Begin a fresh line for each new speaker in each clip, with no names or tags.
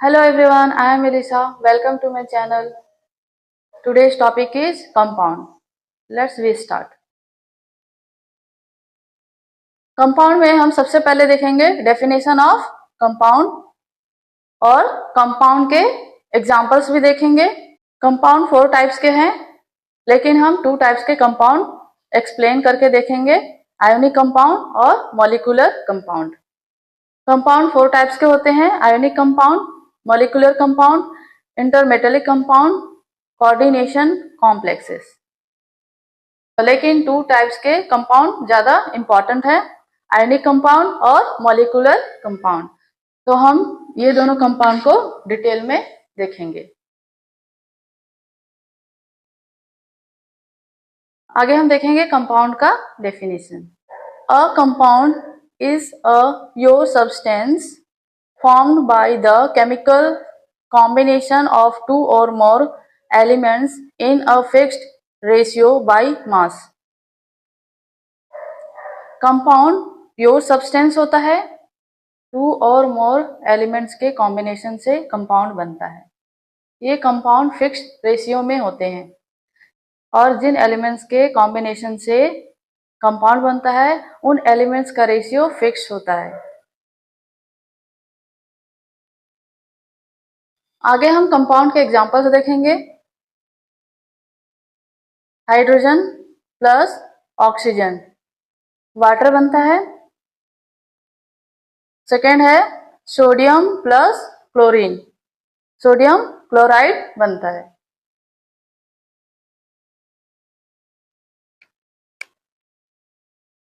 Hello everyone, I am Elisa. Welcome to my channel. Today's topic is compound. Let's restart. Compound में हम सबसे पहले देखेंगे definition of compound और compound के एग्जांपल्स भी देखेंगे। कंपाउंड 4 टाइप्स के हैं, लेकिन हम 2 टाइप्स के कंपाउंड एक्सप्लेन करके देखेंगे, आयोनिक कंपाउंड और मॉलिक्यूलर कंपाउंड। कंपाउंड 4 टाइप्स के होते हैं, ionic compound, molecular compound, intermetallic compound, coordination complexes. लेकिन 2 टाइप्स के कंपाउंड ज्यादा इंपॉर्टेंट है, आयोनिक कंपाउंड और मॉलिक्यूलर कंपाउंड। तो हम ये दोनों कंपाउंड को डिटेल में देखेंगे। आगे हम देखेंगे कंपाउंड का definition. A compound is a pure substance formed by the chemical combination of 2 or more elements in a fixed ratio by mass. Compound pure substance होता है, 2 और मोर एलिमेंट्स के कॉम्बिनेशन से कंपाउंड बनता है। ये कंपाउंड फिक्स्ड रेशियो में होते हैं और जिन एलिमेंट्स के कॉम्बिनेशन से कंपाउंड बनता है उन एलिमेंट्स का रेशियो फिक्स होता है। आगे हम कंपाउंड के एग्जांपल्स देखेंगे। हाइड्रोजन प्लस ऑक्सीजन वाटर बनता है। सेकेंड है sodium plus chlorine, sodium chloride बनता है।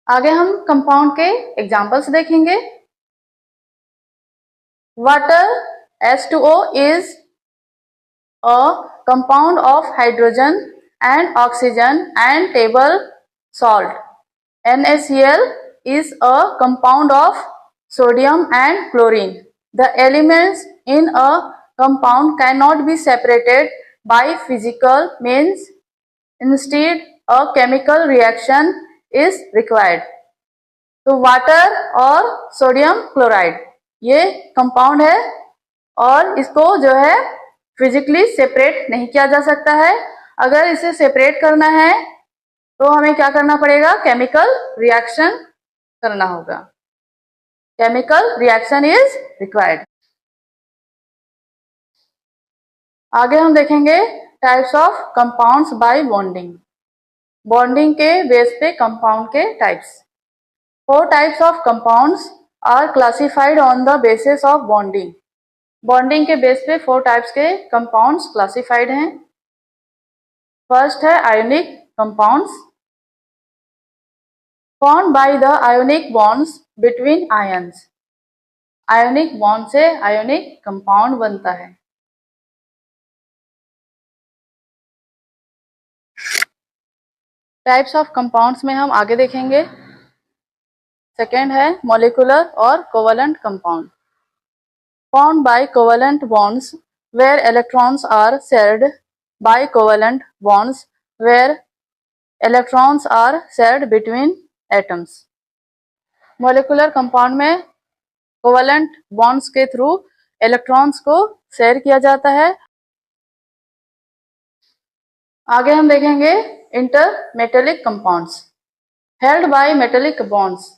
आगे हम कंपाउंड के एग्जांपल्स देखेंगे। Water H2O is a compound of hydrogen and oxygen and table salt. NaCl is a compound of sodium and chlorine. The elements in a compound cannot be separated by physical means. Instead, a chemical reaction is required. तो water और sodium chloride ये compound है और इसको जो है physically separate नहीं किया जा सकता है। अगर इसे सेपरेट करना है तो हमें क्या करना पड़ेगा, केमिकल रिएक्शन करना होगा। Chemical reaction is required. आगे हम देखेंगे types of compounds by bonding. Bonding के बेस पे कंपाउंड के types. 4 types of compounds are classified on the basis of bonding. Bonding के बेस पे 4 टाइप्स के कंपाउंड्स क्लासिफाइड हैं। फर्स्ट है ionic compounds, formed by the ionic bonds between ions. Ionic bond से ionic compound बनता है। Types of compounds में हम आगे देखेंगे। सेकेंड है मॉलिक्यूलर और covalent compound, formed by covalent bonds where electrons are shared by covalent bonds where electrons are shared between atoms. Molecular compound में कोवलेंट बॉन्ड्स के थ्रू इलेक्ट्रॉन्स को शेयर किया जाता है। आगे हम देखेंगे intermetallic compounds, held by metallic bonds.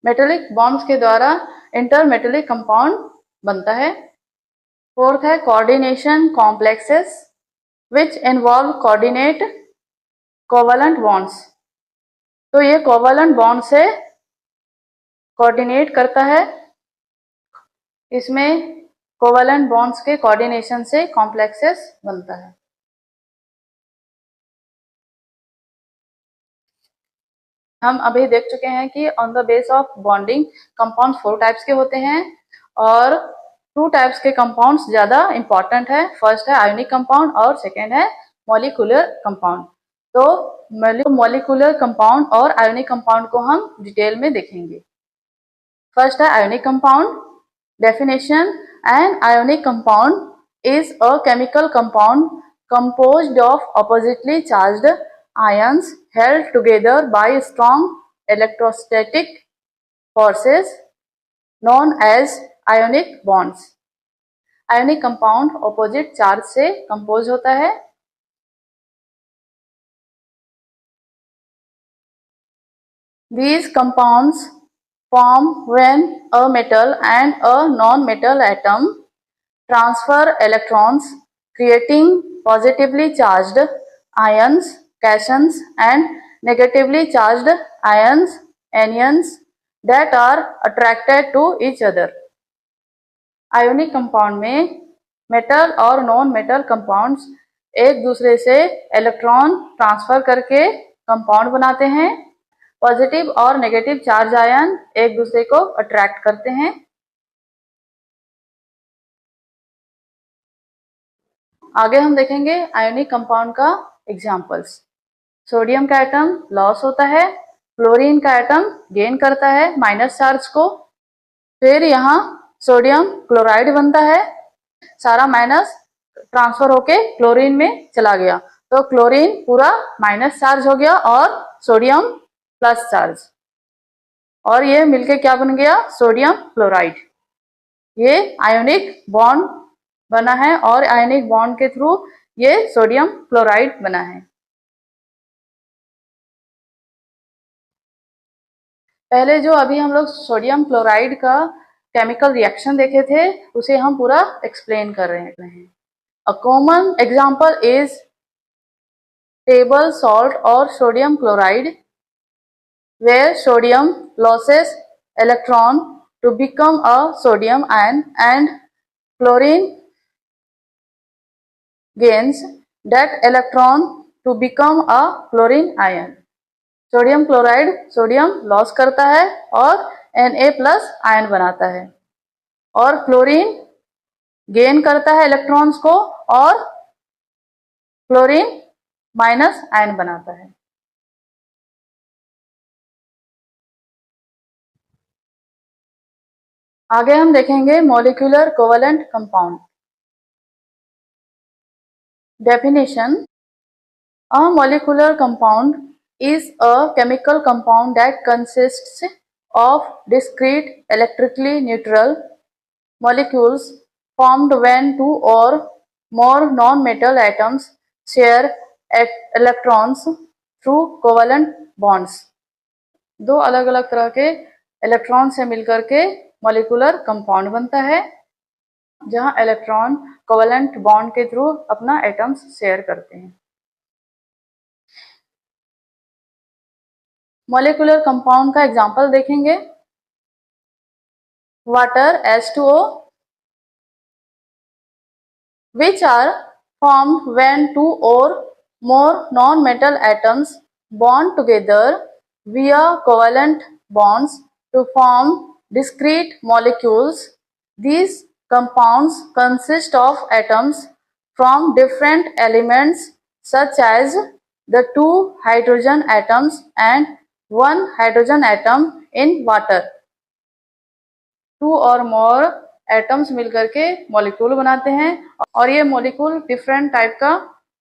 Metallic bonds के द्वारा इंटरमेटेलिक कंपाउंड बनता है। फोर्थ है coordination complexes which involve coordinate covalent bonds. तो ये कोवलेंट बॉन्ड से कोऑर्डिनेट करता है। इसमें कोवलेंट बॉन्ड्स के कोऑर्डिनेशन से कॉम्प्लेक्सेस बनता है। हम अभी देख चुके हैं कि on the base of bonding compound 4 types के होते हैं और 2 टाइप्स के कंपाउंड्स ज्यादा इंपॉर्टेंट है। फर्स्ट है आयोनिक कंपाउंड और सेकेंड है मॉलिक्यूलर कंपाउंड। तो मॉलिक्यूलर कंपाउंड और आयोनिक कंपाउंड को हम डिटेल में देखेंगे। फर्स्ट है ionic compound definition. An ionic compound is a chemical compound composed of oppositely charged ions held together by strong electrostatic forces known as ionic bonds. Ionic compound opposite charge से compose होता है। These compounds form when a metal and a non-metal atom transfer electrons, creating positively charged ions, cations, and negatively charged ions, anions, that are attracted to each other. Ionic compound में metal और non metal compounds एक दूसरे से electron transfer करके compound बनाते हैं। Positive और negative charge ion एक दूसरे को अट्रैक्ट करते हैं। आगे हम देखेंगे आयोनिक कंपाउंड का एग्जांपल्स। सोडियम का एटम लॉस होता है, क्लोरीन का एटम गेन करता है माइनस चार्ज को, फिर यहाँ सोडियम क्लोराइड बनता है, सारा माइनस ट्रांसफर होके क्लोरीन में चला गया, तो क्लोरीन पूरा माइनस चार्ज हो गया और सोडियम प्लस चार्ज, और ये मिलके क्या बन गया, सोडियम क्लोराइड। ये आयोनिक बॉन्ड बना है और आयोनिक बॉन्ड के थ्रू ये सोडियम क्लोराइड बना है। पहले जो अभी हम लोग सोडियम क्लोराइड का केमिकल रिएक्शन देखे थे उसे हम पूरा एक्सप्लेन कर रहे हैं। A common example is table salt और sodium chloride, where sodium loses electron to become a sodium ion and chlorine gains that electron to become a chlorine ion. Sodium chloride sodium loss करता है और Na plus ion बनाता है, और chlorine gain करता है electrons को और क्लोरीन माइनस आयन बनाता है। आगे हम देखेंगे molecular covalent compound. Definition: a molecular compound is a chemical compound that consists of discrete electrically neutral molecules formed when two or more non-metal atoms share electrons through covalent bonds। दो अलग अलग तरह के इलेक्ट्रॉन से मिलकर के molecular compound बनता है, जहां इलेक्ट्रॉन कोवेलेंट बॉन्ड के थ्रू अपना एटम्स शेयर करते हैं। मॉलिक्यूलर कंपाउंड का एग्जांपल देखेंगे। Water H2O, which are formed when two or more non-metal atoms bond together via covalent bonds to form discrete molecules. These compounds consist of atoms from different elements such as the two hydrogen atoms and one hydrogen atom in water। Two और more atoms मिलकर के molecule बनाते हैं और ये molecule different type का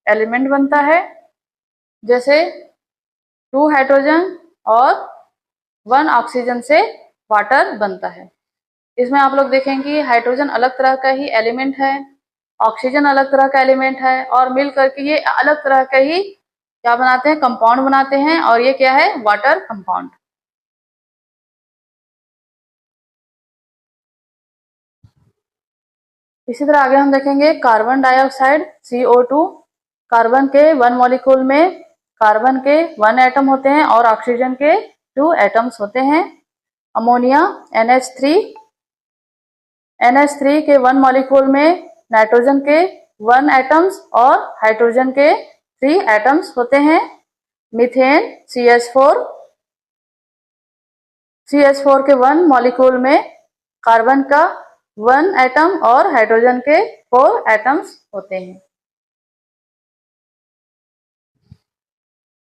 element बनता है, जैसे 2 हाइड्रोजन और 1 ऑक्सीजन से वाटर बनता है। इसमें आप लोग देखेंगे कि हाइड्रोजन अलग तरह का ही एलिमेंट है, ऑक्सीजन अलग तरह का एलिमेंट है, और मिल करके ये अलग तरह का ही क्या बनाते हैं, कंपाउंड बनाते हैं, और ये क्या है, वाटर कंपाउंड। इसी तरह आगे हम देखेंगे कार्बन डाइऑक्साइड CO2। कार्बन के 1 मॉलिक्यूल में कार्बन के 1 एटम होते हैं और ऑक्सीजन के 2 एटम्स होते हैं। अमोनिया NH3 के 1 मॉलिक्यूल में नाइट्रोजन के 1 एटम्स और हाइड्रोजन के 3 एटम्स होते हैं। मीथेन CH4 के 1 मॉलिक्यूल में कार्बन का 1 एटम और हाइड्रोजन के 4 एटम्स होते हैं।